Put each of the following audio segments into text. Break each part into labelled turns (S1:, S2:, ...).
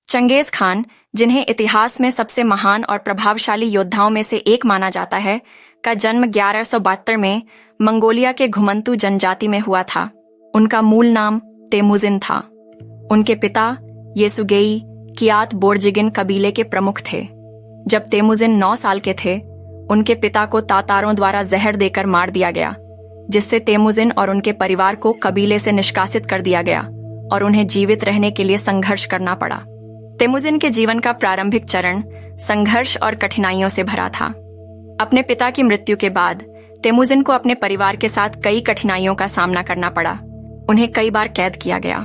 S1: Genghis Khan, जिन्हें इतिहास में सबसे महान और प्रभावशाली योद्धाओं में से एक माना जाता है, का जन्म 1172 में मंगोलिया के घुमंतू जनजाति में हुआ था। उनका मूल नाम तेमुजिन था। उनके पिता येसुगेई कियात बोर्जिगिन कबीले के प्रमुख थे। जब तेमुजिन 9 साल के थे, उनके पिता को तातारों द्वारा जहर देकर मार दिया गया, जिससे तेमुजिन और उनके परिवार को कबीले से निष्कासित कर दिया गया और उन्हें जीवित रहने के लिए संघर्ष करना पड़ा। तेमुजिन के जीवन का प्रारंभिक चरण संघर्ष और कठिनाइयों से भरा था। अपने पिता की मृत्यु के बाद तेमुजिन को अपने परिवार के साथ कई कठिनाइयों का सामना करना पड़ा। उन्हें कई बार कैद किया गया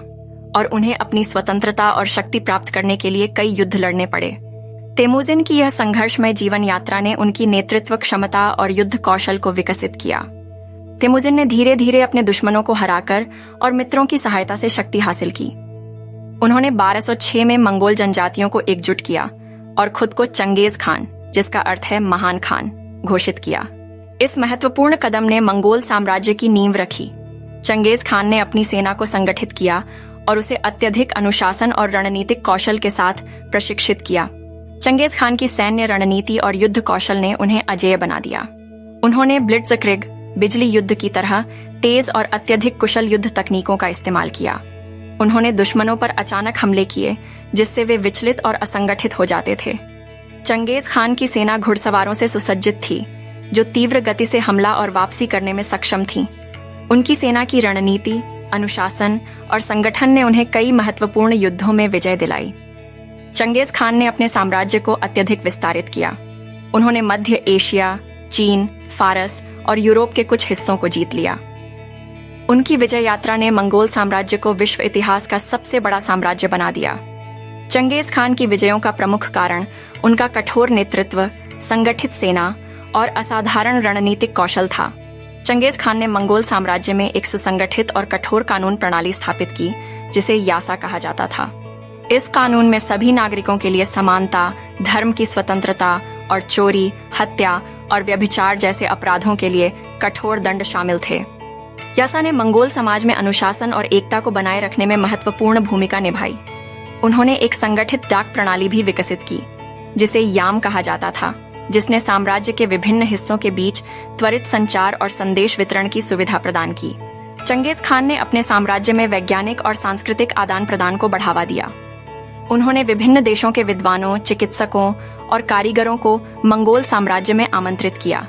S1: और उन्हें अपनी स्वतंत्रता और शक्ति प्राप्त करने के लिए कई युद्ध लड़ने पड़े। तेमुजिन की यह संघर्षमय जीवन यात्रा ने उनकी नेतृत्व क्षमता और युद्ध कौशल को विकसित किया। तेमुजिन ने धीरे धीरे अपने दुश्मनों को हराकर और मित्रों की सहायता से शक्ति हासिल की। उन्होंने 1206 में मंगोल जनजातियों को एकजुट किया और खुद को चंगेज खान, जिसका अर्थ है महान खान, घोषित किया। इस महत्वपूर्ण कदम ने मंगोल साम्राज्य की नींव रखी। चंगेज खान ने अपनी सेना को संगठित किया और उसे अत्यधिक अनुशासन और रणनीतिक कौशल के साथ प्रशिक्षित किया। चंगेज खान की सैन्य रणनीति और युद्ध कौशल ने उन्हें अजेय बना दिया। उन्होंने ब्लिट्जक्रिग, बिजली युद्ध की तरह तेज और अत्यधिक कुशल युद्ध तकनीकों का इस्तेमाल किया। उन्होंने दुश्मनों पर अचानक हमले किए, जिससे वे विचलित और असंगठित हो जाते थे। चंगेज खान की सेना घुड़सवारों से सुसज्जित थी, जो तीव्र गति से हमला और वापसी करने में सक्षम थी। उनकी सेना की रणनीति, अनुशासन और संगठन ने उन्हें कई महत्वपूर्ण युद्धों में विजय दिलाई। चंगेज खान ने अपने साम्राज्य को अत्यधिक विस्तारित किया। उन्होंने मध्य एशिया, चीन, फारस और यूरोप के कुछ हिस्सों को जीत लिया। उनकी विजय यात्रा ने मंगोल साम्राज्य को विश्व इतिहास का सबसे बड़ा साम्राज्य बना दिया। चंगेज खान की विजयों का प्रमुख कारण उनका कठोर नेतृत्व, संगठित सेना और असाधारण रणनीतिक कौशल था। चंगेज खान ने मंगोल साम्राज्य में एक सुसंगठित और कठोर कानून प्रणाली स्थापित की, जिसे यासा कहा जाता था। इस कानून में सभी नागरिकों के लिए समानता, धर्म की स्वतंत्रता और चोरी, हत्या और व्यभिचार जैसे अपराधों के लिए कठोर दंड शामिल थे। यासा ने मंगोल समाज में अनुशासन और एकता को बनाए रखने में महत्वपूर्ण भूमिका निभाई। उन्होंने एक संगठित डाक प्रणाली भी विकसित की, जिसे याम कहा जाता था, जिसने साम्राज्य के विभिन्न हिस्सों के बीच त्वरित संचार और संदेश वितरण की सुविधा प्रदान की। चंगेज खान ने अपने साम्राज्य में वैज्ञानिक और सांस्कृतिक आदान प्रदान को बढ़ावा दिया। उन्होंने विभिन्न देशों के विद्वानों, चिकित्सकों और कारीगरों को मंगोल साम्राज्य में आमंत्रित किया।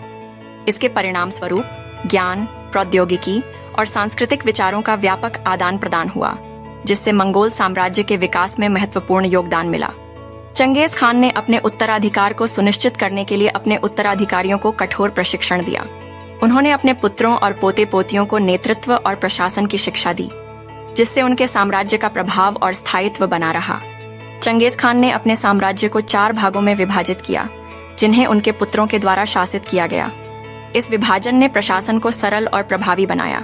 S1: इसके परिणाम स्वरूप ज्ञान, प्रौद्योगिकी और सांस्कृतिक विचारों का व्यापक आदान प्रदान हुआ, जिससे मंगोल साम्राज्य के विकास में महत्वपूर्ण योगदान मिला। चंगेज खान ने अपने उत्तराधिकार को सुनिश्चित करने के लिए अपने उत्तराधिकारियों को कठोर प्रशिक्षण दिया। उन्होंने अपने पुत्रों और पोते पोतियों को नेतृत्व और प्रशासन की शिक्षा दी, जिससे उनके साम्राज्य का प्रभाव और स्थायित्व बना रहा। चंगेज खान ने अपने साम्राज्य को 4 भागों में विभाजित किया, जिन्हें उनके पुत्रों के द्वारा शासित किया गया। इस विभाजन ने प्रशासन को सरल और प्रभावी बनाया।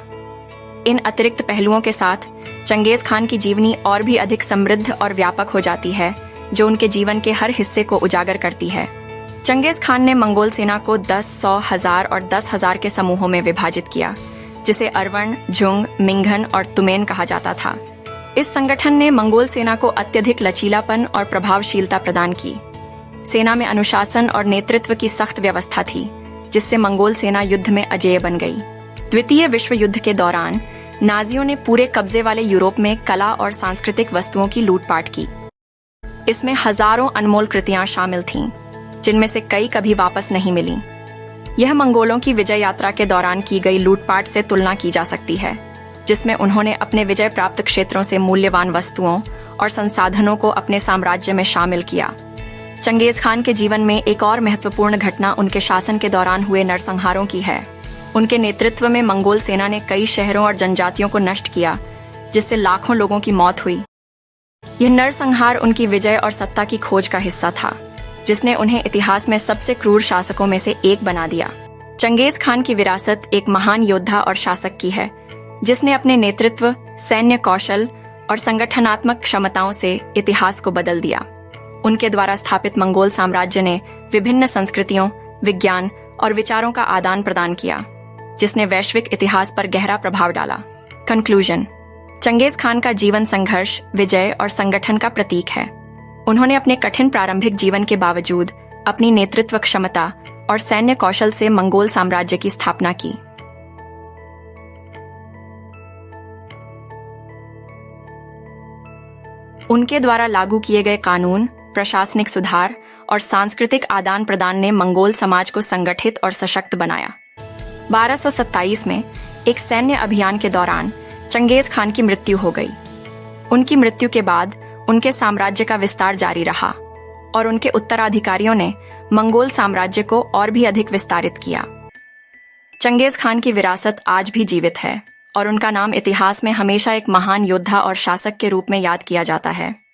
S1: इन अतिरिक्त पहलुओं के साथ चंगेज खान की जीवनी और भी अधिक समृद्ध और व्यापक हो जाती है, जो उनके जीवन के हर हिस्से को उजागर करती है। चंगेज खान ने मंगोल सेना को 10, 100, 1000 और 10,000 के समूहों में विभाजित किया, जिसे अरवण, जुंग, मिंघन और तुमेन कहा जाता था। इस संगठन ने मंगोल सेना को अत्यधिक लचीलापन और प्रभावशीलता प्रदान की। सेना में अनुशासन और नेतृत्व की सख्त व्यवस्था थी, जिससे मंगोल सेना युद्ध में अजेय बन गई। द्वितीय विश्व युद्ध के दौरान नाजियों ने पूरे कब्जे वाले यूरोप में कला और सांस्कृतिक वस्तुओं की लूटपाट की। इसमें हजारों अनमोल कृतियां शामिल थीं, जिनमें से कई कभी वापस नहीं मिलीं। यह मंगोलों की विजय यात्रा के दौरान की गई लूटपाट से तुलना की जा सकती है, जिसमें उन्होंने अपने विजय प्राप्त क्षेत्रों से मूल्यवान वस्तुओं और संसाधनों को अपने साम्राज्य में शामिल किया। चंगेज खान के जीवन में एक और महत्वपूर्ण घटना उनके शासन के दौरान हुए नरसंहारों की है। उनके नेतृत्व में मंगोल सेना ने कई शहरों और जनजातियों को नष्ट किया, जिससे लाखों लोगों की मौत हुई। यह नरसंहार उनकी विजय और सत्ता की खोज का हिस्सा था, जिसने उन्हें इतिहास में सबसे क्रूर शासकों में से एक बना दिया। चंगेज खान की विरासत एक महान योद्धा और शासक की है, जिसने अपने नेतृत्व, सैन्य कौशल और संगठनात्मक क्षमताओं से इतिहास को बदल दिया। उनके द्वारा स्थापित मंगोल साम्राज्य ने विभिन्न संस्कृतियों, विज्ञान और विचारों का आदान प्रदान किया, जिसने वैश्विक इतिहास पर गहरा प्रभाव डाला। कंक्लूजन: चंगेज खान का जीवन संघर्ष, विजय और संगठन का प्रतीक है। उन्होंने अपने कठिन प्रारंभिक जीवन के बावजूद अपनी नेतृत्व क्षमता और सैन्य कौशल से मंगोल साम्राज्य की स्थापना की। उनके द्वारा लागू किए गए कानून, प्रशासनिक सुधार और सांस्कृतिक आदान प्रदान ने मंगोल समाज को संगठित और सशक्त बनाया। 1227 में एक सैन्य अभियान के दौरान चंगेज खान की मृत्यु हो गई। उनकी मृत्यु के बाद उनके साम्राज्य का विस्तार जारी रहा और उनके उत्तराधिकारियों ने मंगोल साम्राज्य को और भी अधिक विस्तारित किया। चंगेज खान की विरासत आज भी जीवित है और उनका नाम इतिहास में हमेशा एक महान योद्धा और शासक के रूप में याद किया जाता है।